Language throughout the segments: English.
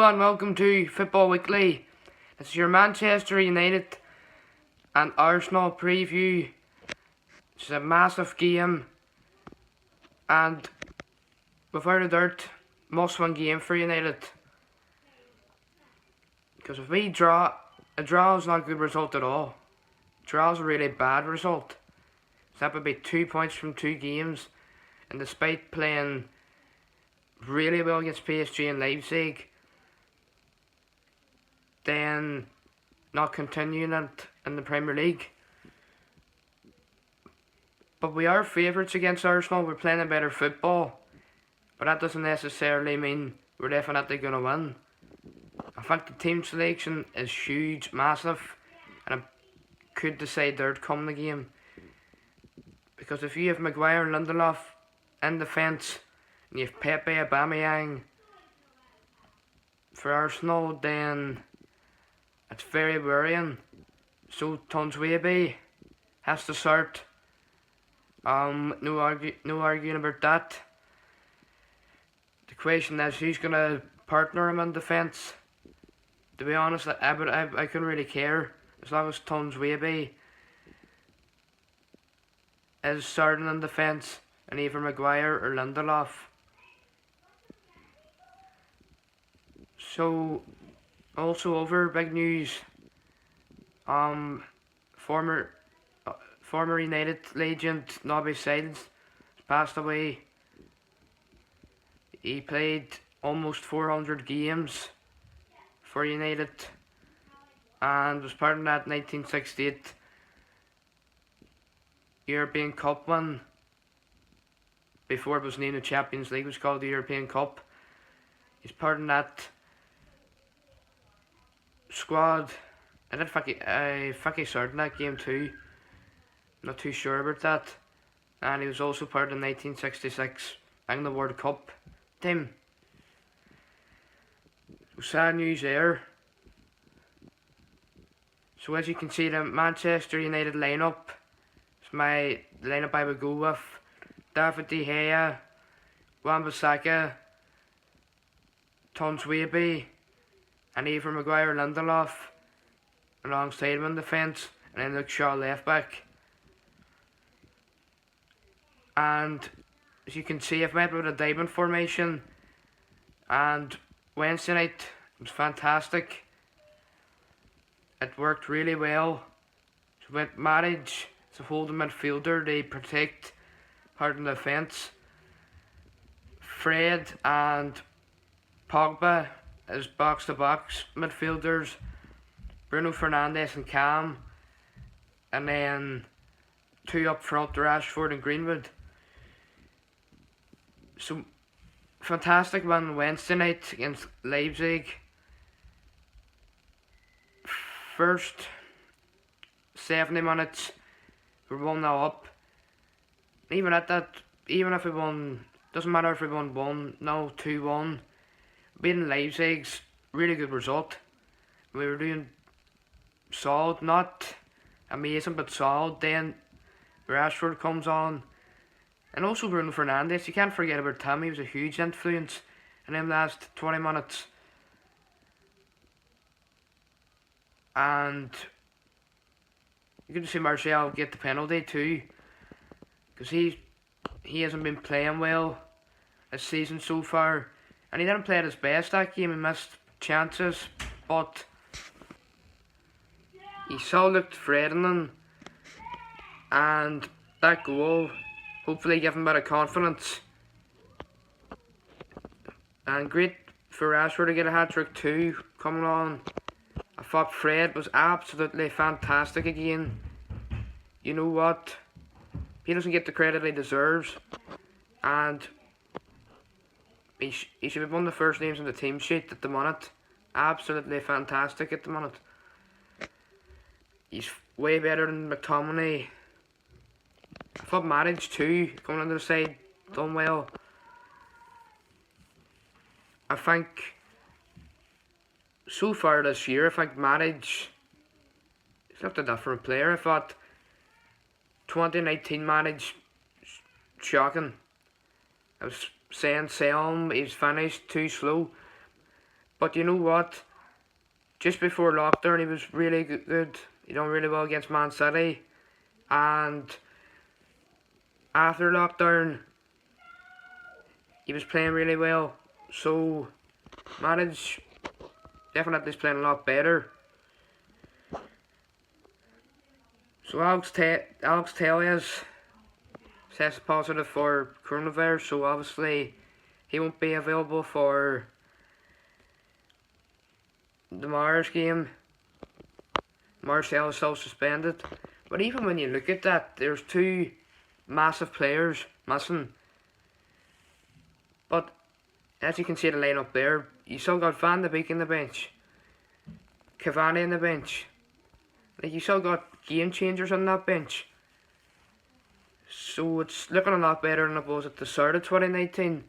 Hello and welcome to Football Weekly. This is your Manchester United and Arsenal preview. It's a massive game and without a doubt, must-win game for United. Because if we draw, a draw is not a good result at all. A draw is a really bad result. So that would be 2 points from 2 games, and despite playing really well against PSG and Leipzig, then not continuing it in the Premier League. But we are favourites against Arsenal. We're playing a better football, but that doesn't necessarily mean we're definitely going to win. I think the team selection is huge, massive, and it could decide the outcome of the game. Because if you have Maguire and Lindelof in defence, and you have Pepe, Aubameyang for Arsenal, then it's very worrying. So Tonswaby has to start. No arguing about that. The question is, who's gonna partner him in defence? To be honest, I couldn't really care as long as Tonswaby is starting in defence, and either Maguire or Lindelof. So, also over big news. Former United legend Nobby Siles passed away. He played almost 400 games for United and was part of that 1968 European Cup win. Before it was named the Champions League, it was called the European Cup. He's part of that squad. I think he started in that game too. Not too sure about that. And he was also part of the 1966 England World Cup team. So sad news there. So as you can see, the Manchester United lineup. It's my lineup I would go with. David De Gea, Wan-Bissaka, Tonswaby, and either Maguire or Lindelof alongside him in defence, and then Luke Shaw left back. And as you can see, I've went with a diamond formation, and Wednesday night was fantastic. It worked really well. So with Matic as a holding midfielder, they protect part of the defence. Fred and Pogba as box-to-box midfielders. Bruno Fernandes and Cam. And then 2 up front, Rashford and Greenwood. So, fantastic win Wednesday night against Leipzig. First 70 minutes, we're 1-0 up. Even at that, even if we won, doesn't matter if we won 1-0, 2-1. Beating Leipzig's really good result. We were doing solid, not amazing, but solid. Then Rashford comes on. And also Bruno Fernandes, you can't forget about him. He was a huge influence in them last 20 minutes. And you can see Martial get the penalty too, because he hasn't been playing well this season so far. And he didn't play at his best that game. He missed chances, but he still looked threatening. And that goal hopefully give him a bit of confidence. And great for Rashford to get a hat-trick too, coming on. I thought Fred was absolutely fantastic again. You know what? He doesn't get the credit he deserves. And he should be one of the first names on the team sheet at the minute. Absolutely fantastic at the minute. He's way better than McTominay. I thought Matic too, coming on the side, done well. I think so far this year, I think Matic is not a different player. I thought 2019 Matic, shocking. I was saying sell him, he's finished too slow. But you know what? Just before lockdown, he was really good. He done really well against Man City. And after lockdown, he was playing really well. So, Matic definitely is playing a lot better. So, Alex Telles tests positive for coronavirus, so obviously he won't be available for tomorrow's game. Martial is still suspended. But even when you look at that, there's two massive players missing. But as you can see the lineup there, you still got Van de Beek in the bench, Cavani in the bench. Like, you still got game changers on that bench. So it's looking a lot better than it was at the start of 2019,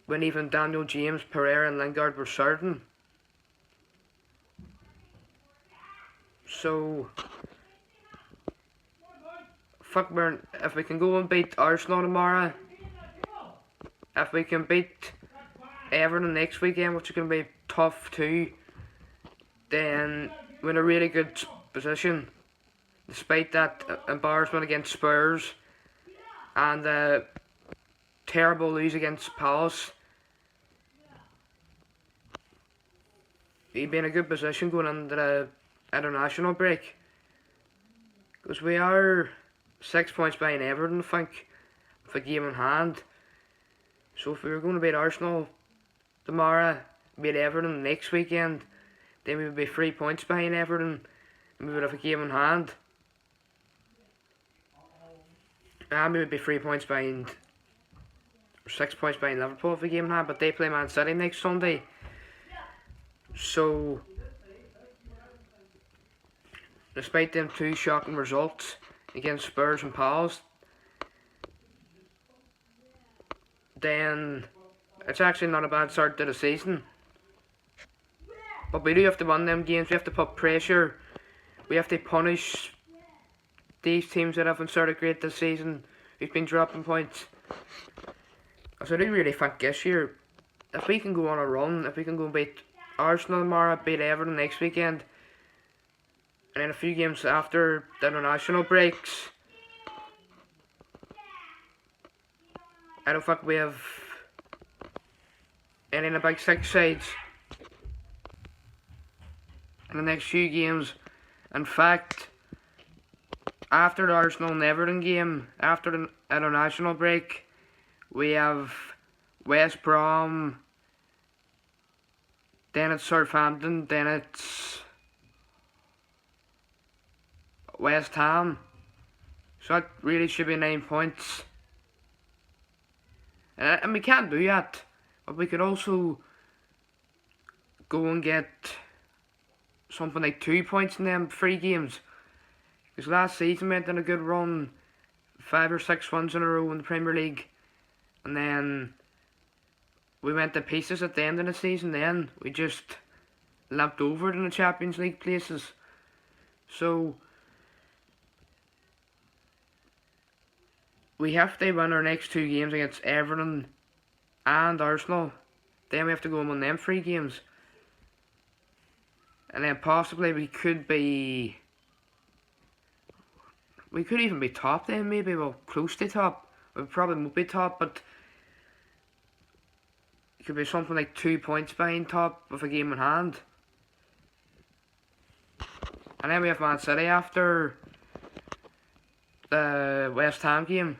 when even Daniel James, Pereira and Lingard were starting. So, if we can go and beat Arsenal tomorrow, if we can beat Everton next weekend, which is going to be tough too, then we're in a really good position. Despite that embarrassment against Spurs and a terrible lose against Palace, we'd be in a good position going into the international break. Because we are 6 points behind Everton, I think, with a game in hand. So if we were going to beat Arsenal tomorrow, beat Everton next weekend, then we would be 3 points behind Everton and we would have a game in hand. And we would be 3 points behind, or 6 points behind Liverpool if the game in hand, but they play Man City next Sunday. So, despite them two shocking results against Spurs and Palace, then it's actually not a bad start to the season. But we do have to win them games. We have to put pressure. We have to punish these teams that haven't started great this season, who've been dropping points. So I do really think this year, if we can go on a run, if we can go and beat Arsenal tomorrow, beat Everton next weekend, and then a few games after the international breaks, I don't think we have any of the big six sides in the next few games. In fact, after the Arsenal and Everton game, after the international break, we have West Brom, then it's Southampton, then it's West Ham. So that really should be 9 points. And we can't do that, but we could also go and get something like 2 points in them 3 games. Because last season we went on a good run, 5 or 6 runs in a row in the Premier League, and then we went to pieces at the end of the season. Then we just lapped over in the Champions League places. So we have to win our next 2 games against Everton and Arsenal. Then we have to go and win them 3 games. And then possibly we could even be top then, maybe. Well, close to top. We probably won't be top, but it could be something like 2 points behind top with a game in hand. And then we have Man City after the West Ham game.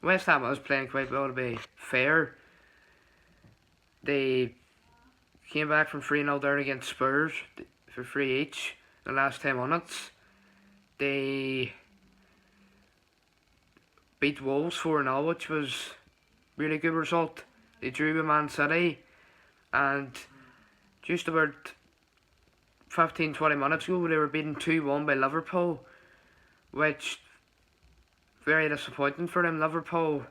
West Ham was playing quite well, to be fair. They came back from 3-0 down against Spurs for 3 each in the last 10 minutes. They beat Wolves 4-0, which was a really good result. They drew with Man City, and just about 15-20 minutes ago they were beaten 2-1 by Liverpool, which very disappointing for them. Liverpool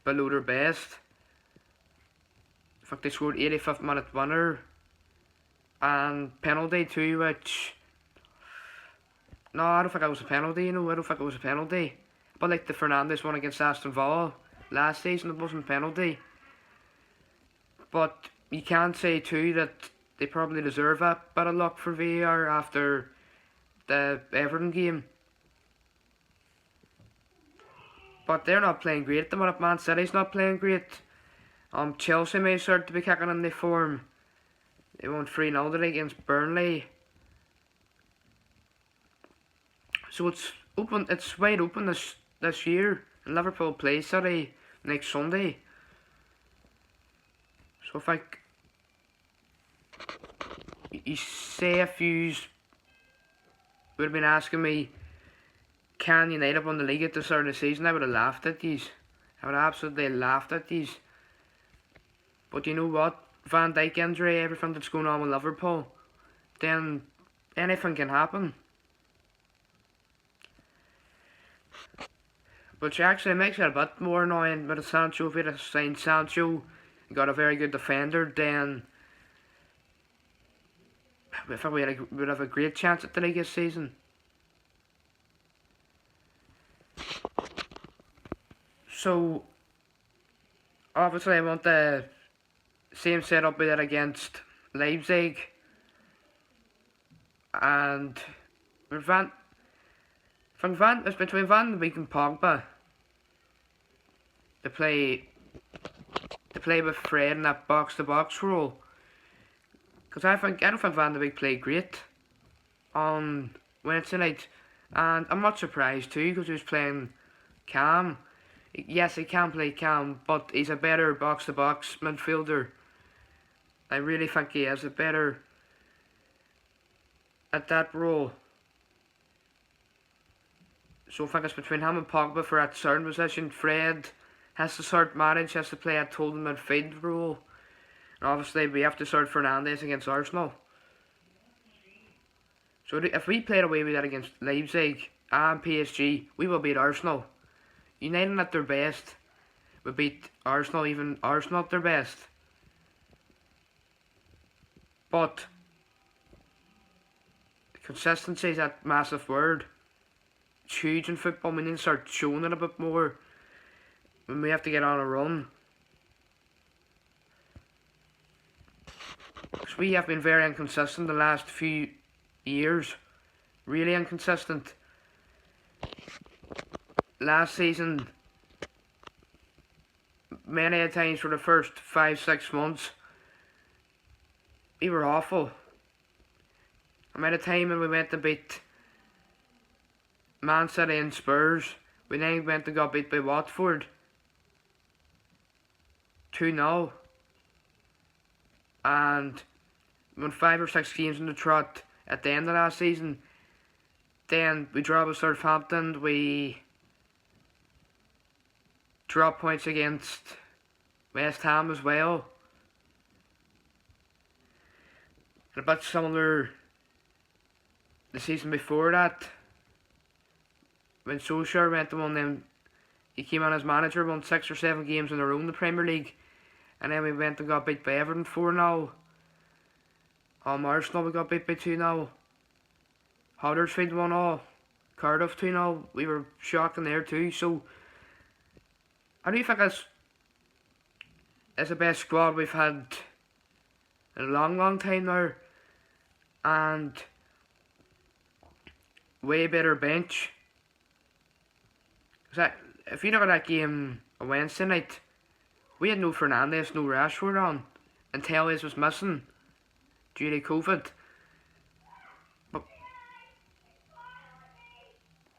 below their best. In fact, they scored 85th minute winner and penalty too, which, no, I don't think it was a penalty, I don't think it was a penalty. But like the Fernandes one against Aston Villa last season, it wasn't a penalty. But you can say too that they probably deserve a bit of luck for VAR after the Everton game. But they're not playing great at the minute. Man City's not playing great. Chelsea may start to be kicking in the form. They won 3-0 today against Burnley. So it's open. It's wide open this year. And Liverpool play City next Sunday. So if you say if you would have been asking me, can United win the league at the start of the season, I would have laughed at these. I would have absolutely laughed at these. But you know what? Van Dijk injury, everything that's going on with Liverpool, then anything can happen. Which actually makes it a bit more annoying with Sancho. If we had signed Sancho, got a very good defender, then I think we'd have a great chance at the league this season. So, obviously I want the same setup we did against Leipzig. And it's between Van de Beek and Pogba. To play with Fred in that box-to-box role. Because I don't think Van de Beek played great on Wednesday night. And I'm not surprised too, because he was playing calm. Yes, he can play calm, but he's a better box-to-box midfielder. I really think he is a better at that role. So I think it's between him and Pogba for that certain position. Fred has to start manage, has to play a total midfield role. And obviously we have to start Fernandes against Arsenal. So if we play the way we did against Leipzig and PSG, we will beat Arsenal. United at their best would beat Arsenal, even Arsenal at their best. But consistency is that massive word. It's huge in football. We need to start showing it a bit more when we have to get on a run. Because we have been very inconsistent the last few years. Really inconsistent. Last season, many a times for the first 5-6 months, we were awful. I made a time when we went to beat Man City and Spurs. We then went and got beat by Watford 2-0. And we won 5 or 6 games in the trot at the end of last season. Then we dropped with Southampton. We dropped points against West Ham as well. And a bit similar the season before that, when Solskjaer went to one them, he came on as manager, won 6 or 7 games in a row in the Premier League, and then we went and got beat by Everton 4-0. Arsenal we got beat by 2-0. Huddersfield 1-0. Cardiff 2-0. We were shocked in there too. So I do think it's the best squad we've had in a long time now, and way better bench. If you look at that game on Wednesday night, we had no Fernandes, no Rashford on, and Telles was missing due to COVID.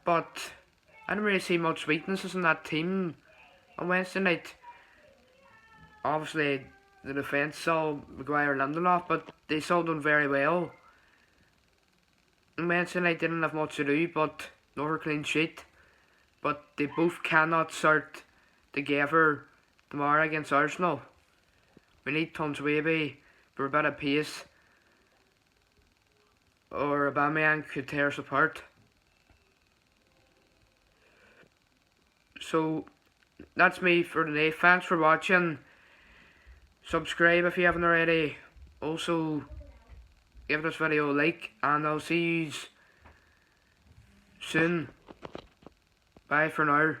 But I didn't really see much weaknesses in that team on Wednesday night. Obviously, the defence saw Maguire and Lindelof, but they still done very well. On Wednesday night, didn't have much to do, but another clean sheet. But they both cannot start together tomorrow against Arsenal. We need Tunswaby for a bit of pace, or Aubameyang could tear us apart. So that's me for today. Thanks for watching. Subscribe if you haven't already. Also, give this video a like, and I'll see you soon. Bye for now.